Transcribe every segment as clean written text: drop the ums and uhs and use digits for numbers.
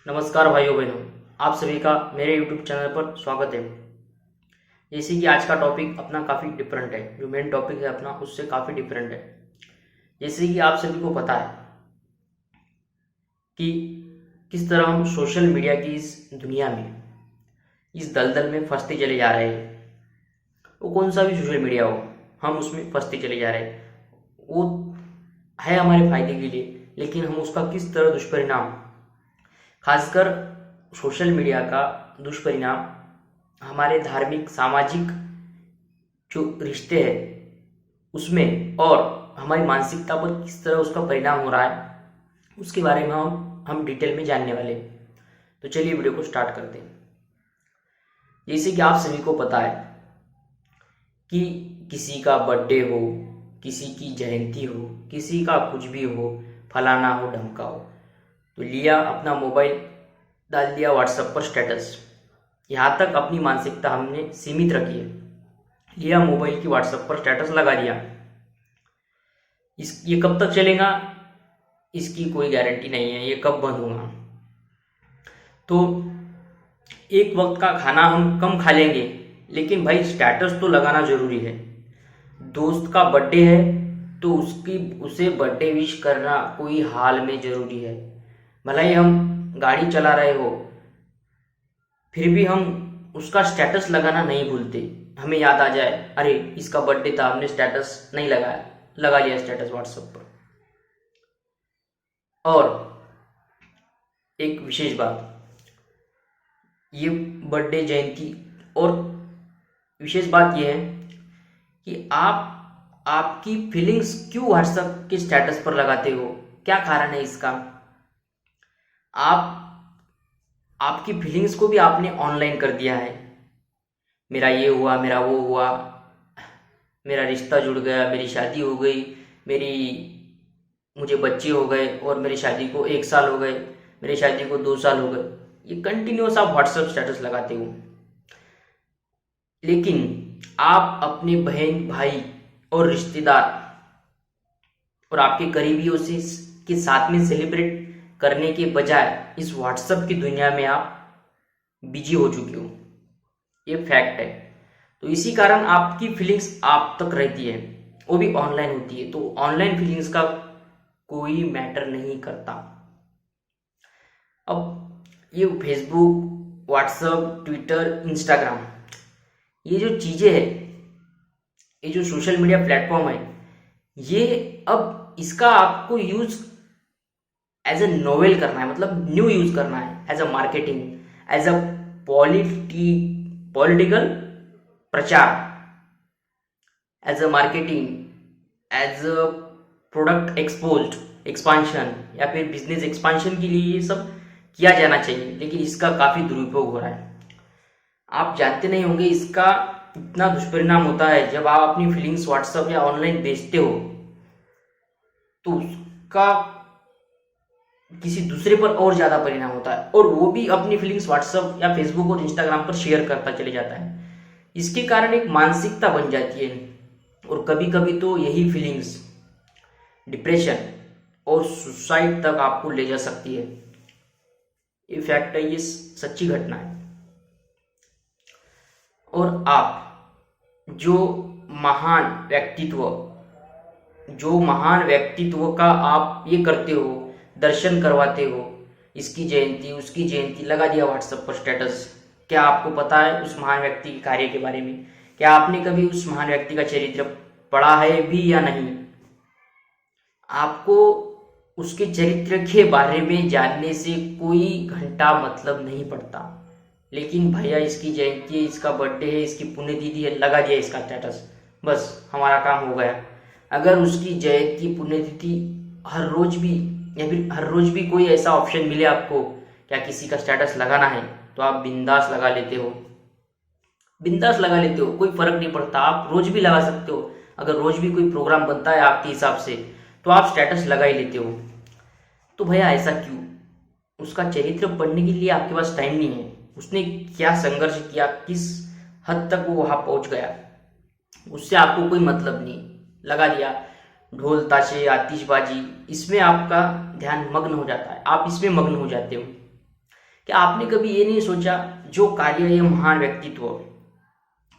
नमस्कार भाइयों बहनों, आप सभी का मेरे YouTube चैनल पर स्वागत है। जैसे कि आज का टॉपिक अपना काफ़ी डिफरेंट है, जो मेन टॉपिक है अपना उससे काफ़ी डिफरेंट है। जैसे कि आप सभी को पता है कि किस तरह हम सोशल मीडिया की इस दुनिया में, इस दलदल में फंसते चले जा रहे हैं। वो कौन सा भी सोशल मीडिया हो, हम उसमें फंसते चले जा रहे हैं। वो है हमारे फायदे के लिए, लेकिन हम उसका किस तरह दुष्परिणाम, खासकर सोशल मीडिया का दुष्परिणाम हमारे धार्मिक सामाजिक जो रिश्ते हैं उसमें और हमारी मानसिकता पर किस तरह उसका परिणाम हो रहा है, उसके बारे में हम डिटेल में जानने वाले हैं। तो चलिए वीडियो को स्टार्ट करते हैं। जैसे कि आप सभी को पता है कि किसी का बर्थडे हो, किसी की जयंती हो, किसी का कुछ भी हो, फलाना हो ढमका हो, तो लिया अपना मोबाइल, डाल दिया व्हाट्सएप पर स्टेटस। यहाँ तक अपनी मानसिकता हमने सीमित रखी है। लिया मोबाइल की व्हाट्सएप पर स्टेटस लगा दिया। ये कब तक चलेगा इसकी कोई गारंटी नहीं है, ये कब बंद होगा। तो एक वक्त का खाना हम कम खा लेंगे, लेकिन भाई स्टेटस तो लगाना जरूरी है। दोस्त का बर्थडे है तो उसे बर्थडे विश करना कोई हाल में जरूरी है। भला ही हम गाड़ी चला रहे हो, फिर भी हम उसका स्टेटस लगाना नहीं भूलते। हमें याद आ जाए, अरे इसका बर्थडे था, हमने स्टेटस नहीं लगाया, लगा लिया स्टेटस व्हाट्सएप पर। और एक विशेष बात, ये बर्थडे जयंती, और विशेष बात यह है कि आप आपकी फीलिंग्स क्यों व्हाट्सएप के स्टेटस पर लगाते हो, क्या कारण है इसका। आप आपकी फीलिंग्स को भी आपने ऑनलाइन कर दिया है। मेरा ये हुआ, मेरा वो हुआ, मेरा रिश्ता जुड़ गया, मेरी शादी हो गई, मुझे बच्चे हो गए और मेरी शादी को 1 साल हो गए, मेरी शादी को 2 साल हो गए। ये कंटिन्यूस आप व्हाट्सएप स्टेटस लगाते हो। लेकिन आप अपने बहन भाई और रिश्तेदार और आपके करीबियों से के साथ में सेलिब्रेट करने के बजाय इस व्हाट्सएप की दुनिया में आप बिजी हो चुके हो। ये फैक्ट है। तो इसी कारण आपकी फीलिंग्स आप तक रहती है, वो भी ऑनलाइन होती है। तो ऑनलाइन फीलिंग्स का कोई मैटर नहीं करता। अब ये फेसबुक, व्हाट्सएप, ट्विटर, इंस्टाग्राम, ये जो चीजें है, ये जो सोशल मीडिया प्लेटफॉर्म है, ये अब इसका आपको यूज एज ए नोवेल करना है, मतलब न्यू यूज करना है, as a marketing, as a political प्रचार, as a marketing, as a product expansion या फिर बिजनेस एक्सपांशन के लिए ये सब किया जाना चाहिए। लेकिन इसका काफी दुरुपयोग हो रहा है। आप जानते नहीं होंगे इसका इतना दुष्परिणाम होता है। जब आप अपनी फीलिंग्स व्हाट्सएप या ऑनलाइन भेजते हो तो उसका किसी दूसरे पर और ज्यादा परिणाम होता है, और वो भी अपनी फीलिंग्स व्हाट्सएप या फेसबुक और इंस्टाग्राम पर शेयर करता चले जाता है। इसके कारण एक मानसिकता बन जाती है, और कभी कभी तो यही फीलिंग्स डिप्रेशन और सुसाइड तक आपको ले जा सकती है। ये फैक्ट है, ये सच्ची घटना है। और आप जो महान व्यक्तित्व का आप ये करते हो, दर्शन करवाते हो, इसकी जयंती उसकी जयंती लगा दिया व्हाट्सएप पर स्टेटस। क्या आपको पता है उस महान व्यक्ति के कार्य के बारे में? क्या आपने कभी उस महान व्यक्ति का चरित्र पढ़ा है भी या नहीं? आपको उसके चरित्र के बारे में जानने से कोई घंटा मतलब नहीं पड़ता। लेकिन भैया इसकी जयंती है, इसका बर्थडे है, इसकी पुण्यतिथि है, लगा दिया इसका स्टेटस, बस हमारा काम हो गया। अगर उसकी जयंती पुण्यतिथि हर रोज भी या फिर हर रोज भी कोई ऐसा ऑप्शन मिले आपको, क्या किसी का स्टेटस लगाना है, तो आप बिंदास लगा लेते हो, कोई फर्क नहीं पड़ता। आप रोज भी लगा सकते हो। अगर रोज भी कोई प्रोग्राम बनता है आपके हिसाब से, तो आप स्टेटस लगा ही लेते हो। तो भैया ऐसा क्यों? उसका चरित्र पढ़ने के लिए आपके पास टाइम नहीं है। उसने क्या संघर्ष किया, किस हद तक वो वहां पहुंच गया, उससे आपको कोई मतलब नहीं। लगा दिया, ढोल ताशे आतिशबाजी, इसमें आपका ध्यान मग्न हो जाता है, आप इसमें मग्न हो जाते हो। क्या आपने कभी ये नहीं सोचा जो कार्य ये महान व्यक्तित्व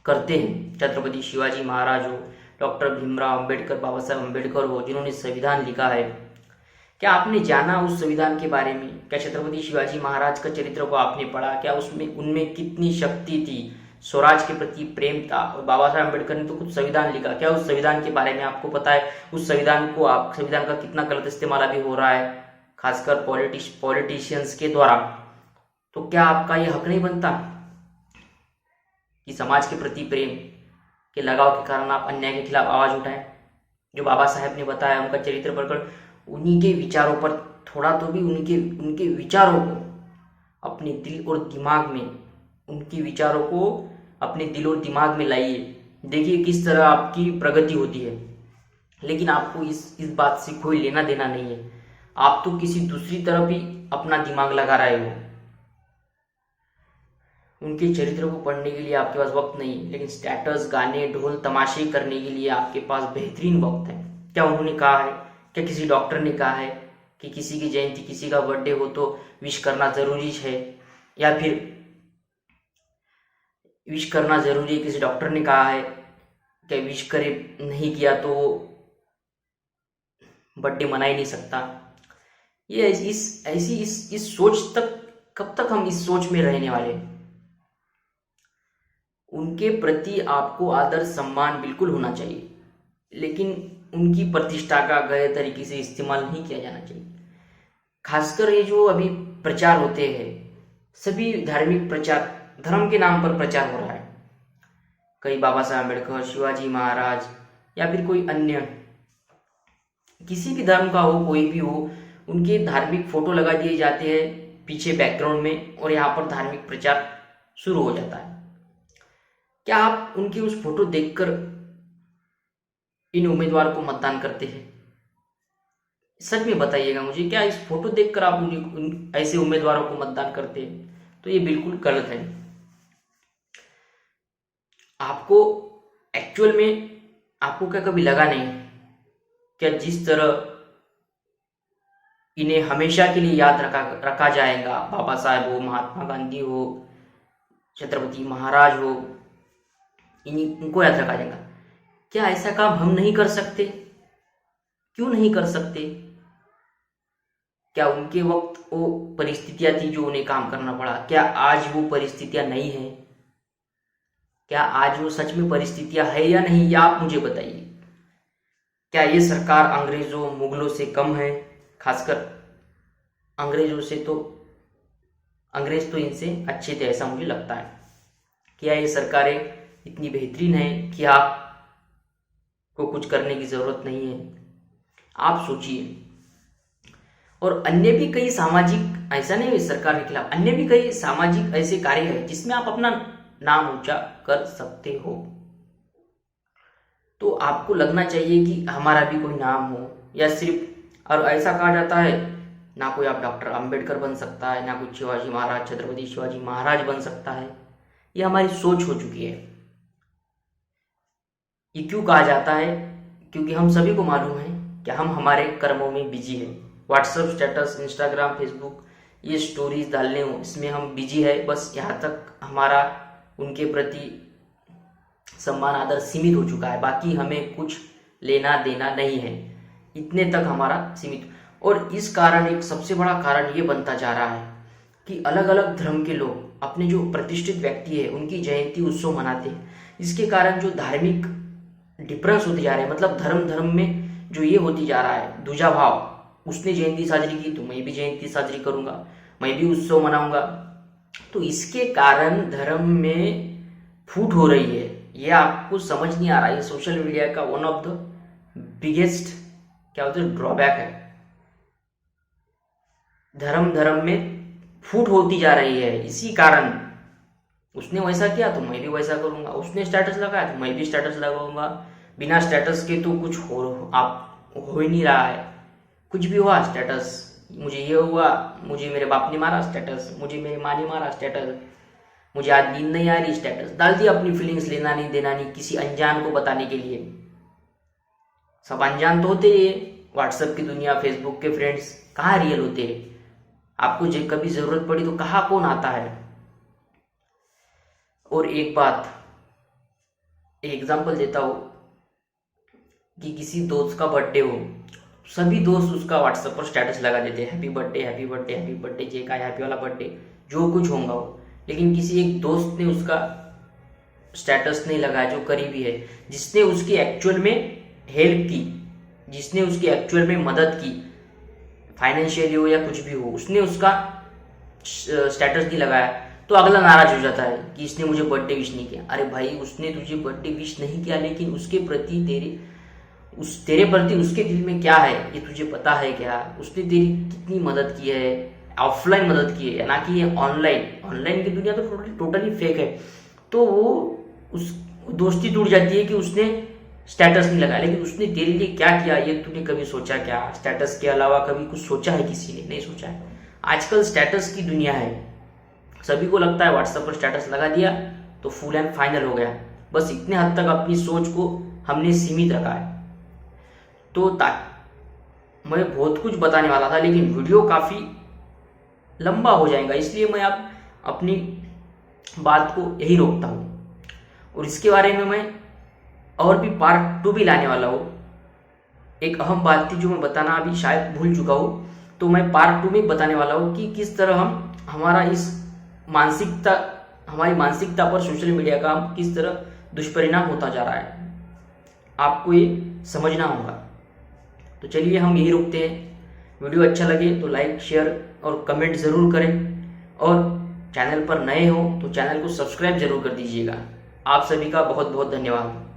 करते हैं, छत्रपति शिवाजी महाराज हो, डॉक्टर भीमराव अंबेडकर, बाबा साहेब अंबेडकर हो, जिन्होंने संविधान लिखा है, क्या आपने जाना उस संविधान के बारे में? क्या छत्रपति शिवाजी महाराज का चरित्र को आपने पढ़ा? क्या उसमें उनमें कितनी शक्ति थी, स्वराज के प्रति प्रेम था? और बाबा साहेब अम्बेडकर ने तो खुद संविधान लिखा, क्या उस संविधान के बारे में आपको पता है? उस संविधान को आप संविधान का कितना गलत इस्तेमाल अभी हो रहा है, खासकर पॉलिटिशियंस के द्वारा। तो क्या आपका ये हक नहीं बनता कि समाज के प्रति प्रेम के लगाव के कारण आप अन्याय के खिलाफ आवाज उठाएं? जो बाबा साहेब ने बताया, उनका चरित्र पढ़कर उन्हीं के विचारों पर थोड़ा तो भी उनके विचारों को अपने दिल और दिमाग में, उनके विचारों को अपने दिल और दिमाग में लाइए। देखिए किस तरह आपकी प्रगति होती है। लेकिन आपको इस बात से कोई लेना देना नहीं है। आप तो किसी दूसरी तरफ ही अपना दिमाग लगा रहे हो। उनके चरित्र को पढ़ने के लिए आपके पास वक्त नहीं, लेकिन स्टेटस, गाने, ढोल तमाशे करने के लिए आपके पास बेहतरीन वक्त है। क्या उन्होंने कहा है, क्या किसी डॉक्टर ने कहा है कि किसी की जयंती, किसी का बर्थडे हो तो विश करना जरूरी है, या फिर विश करना जरूरी है? किसी डॉक्टर ने कहा है कि विश करे, नहीं किया तो बर्थडे मना ही नहीं सकता? ये इस सोच तक, कब तक हम इस सोच में रहने वाले? उनके प्रति आपको आदर सम्मान बिल्कुल होना चाहिए, लेकिन उनकी प्रतिष्ठा का गलत तरीके से इस्तेमाल नहीं किया जाना चाहिए। खासकर ये जो अभी प्रचार होते हैं, सभी धार्मिक प्रचार, धर्म के नाम पर प्रचार हो रहा है। कई बाबा साहब अम्बेडकर, शिवाजी महाराज, या फिर कोई अन्य किसी भी धर्म का हो, कोई भी हो, उनके धार्मिक फोटो लगा दिए जाते हैं पीछे बैकग्राउंड में, और यहाँ पर धार्मिक प्रचार शुरू हो जाता है। क्या आप उनकी उस फोटो देखकर इन उम्मीदवार को मतदान करते हैं? सच में बताइएगा मुझे, क्या इस फोटो देखकर आप ऐसे उम्मीदवारों को मतदान करते हैं? तो ये बिल्कुल गलत है। आपको एक्चुअल में आपको क्या कभी लगा नहीं क्या जिस तरह इन्हें हमेशा के लिए याद रखा जाएगा, बाबा साहेब हो, महात्मा गांधी हो, छत्रपति महाराज हो, इनको याद रखा जाएगा? क्या ऐसा काम हम नहीं कर सकते? क्यों नहीं कर सकते? क्या उनके वक्त वो परिस्थितियां थी जो उन्हें काम करना पड़ा? क्या आज वो परिस्थितियां नहीं है? क्या आज वो सच में परिस्थितियां है या नहीं, या आप मुझे बताइए। क्या ये सरकार अंग्रेजों, मुगलों से कम है? खासकर अंग्रेजों से तो, अंग्रेज तो इनसे अच्छे थे, ऐसा मुझे लगता है। क्या ये सरकारें इतनी बेहतरीन है कि आप को कुछ करने की जरूरत नहीं है? आप सोचिए। और अन्य भी कई सामाजिक, ऐसा नहीं है सरकार के खिलाफ, अन्य भी कई सामाजिक ऐसे कार्य हैं जिसमें आप अपना नाम ऊंचा कर सकते हो। तो आपको लगना चाहिए कि हमारा भी कोई नाम हो, या सिर्फ, और ऐसा कहा जाता है ना कोई आप डॉक्टर अंबेडकर बन सकता है, ना कोई शिवाजी महाराज, छत्रपति शिवाजी महाराज बन सकता है। ये हमारी सोच हो चुकी है। ये क्यों कहा जाता है? क्योंकि हम सभी को मालूम है कि हम हमारे कर्मों में बिजी है। व्हाट्सएप स्टेटस, इंस्टाग्राम, फेसबुक, ये स्टोरीज डालने हो, इसमें हम बिजी है। बस यहाँ तक हमारा उनके प्रति सम्मान, आदर सीमित हो चुका है। बाकी हमें कुछ लेना देना नहीं है, इतने तक हमारा सीमित। और इस कारण एक सबसे बड़ा कारण ये बनता जा रहा है कि अलग अलग धर्म के लोग अपने जो प्रतिष्ठित व्यक्ति है उनकी जयंती उत्सव मनाते हैं। इसके कारण जो धार्मिक डिफरेंस होते जा रहे हैं, मतलब धर्म में जो ये होती जा रहा है दूजा भाव, उसने जयंती साजरी की तो मैं भी जयंती साजरी करूंगा, मैं भी उत्सव मनाऊंगा। तो इसके कारण धर्म में फूट हो रही है। ये आपको समझ नहीं आ रहा है। ये सोशल मीडिया का वन ऑफ द बिगेस्ट क्या होता है ड्रॉबैक है। धर्म में फूट होती जा रही है। इसी कारण उसने वैसा किया तो मैं भी वैसा करूंगा, उसने स्टेटस लगाया तो मैं भी स्टेटस लगाऊंगा। बिना स्टेटस के तो कुछ हो ही नहीं रहा है। कुछ भी हुआ स्टेटस, मुझे ये हुआ, मुझे मेरे बाप ने मारा स्टेटस, मुझे मेरी माँ ने मारा स्टेटस, मुझे आज नींद नहीं आ रही स्टेटस डाल दिया। अपनी फीलिंग्स लेना नहीं देना नहीं, किसी अनजान को बताने के लिए। सब अनजान तो होते ही है। व्हाट्सएप की दुनिया, फेसबुक के फ्रेंड्स कहाँ रियल होते हैं? आपको जब कभी ज़रूरत पड़ी तो कहाँ कौन आता है। और एक बात, एक एग्जांपल देता हूँ कि किसी दोस्त का बर्थडे हो, सभी दोस्त उसका व्हाट्सएप पर स्टेटस लगा देते हैं, happy birthday happy birthday happy birthday, जे का हैप्पी वाला बर्थडे, जो कुछ होगा वो। लेकिन किसी एक दोस्त ने उसका स्टेटस नहीं लगाया, जो करीबी है, जिसने उसकी एक्चुअल में हेल्प की, जिसने उसकी एक्चुअल में मदद की, फाइनेंशियली हो या कुछ भी हो, उसने उसका स्टेटस नहीं लगाया, तो अगला नाराज हो जाता है कि इसने मुझे बर्थडे विश नहीं किया। अरे भाई, उसने तुझे बर्थडे विश नहीं किया, लेकिन उसके प्रति तेरे प्रति उसके दिल में क्या है ये तुझे पता है क्या? उसने तेरी कितनी मदद की है, ऑफलाइन मदद की है, ना कि ये ऑनलाइन। ऑनलाइन की दुनिया तो टोटली फेक है। तो वो उस दोस्ती टूट जाती है कि उसने स्टेटस नहीं लगाया, लेकिन उसने तेरे लिए क्या किया ये तूने कभी सोचा क्या? स्टेटस के अलावा कभी कुछ सोचा है किसी ने? नहीं सोचा है। आजकल स्टेटस की दुनिया है, सभी को लगता है व्हाट्सएप पर स्टेटस लगा दिया तो फुल एंड फाइनल हो गया। बस इतने हद तक अपनी सोच को हमने सीमित रखा है। तो मैं बहुत कुछ बताने वाला था, लेकिन वीडियो काफ़ी लंबा हो जाएगा, इसलिए मैं अब अपनी बात को यही रोकता हूँ। और इसके बारे में मैं और भी पार्ट 2 भी लाने वाला हूँ। एक अहम बात थी जो मैं बताना अभी शायद भूल चुका हूँ, तो मैं पार्ट 2 में बताने वाला हूँ कि किस तरह हमारी मानसिकता पर सोशल मीडिया का किस तरह दुष्परिणाम होता जा रहा है। आपको ये समझना होगा। तो चलिए हम यही रुकते हैं। वीडियो अच्छा लगे तो लाइक शेयर और कमेंट ज़रूर करें, और चैनल पर नए हो तो चैनल को सब्सक्राइब जरूर कर दीजिएगा। आप सभी का बहुत बहुत धन्यवाद।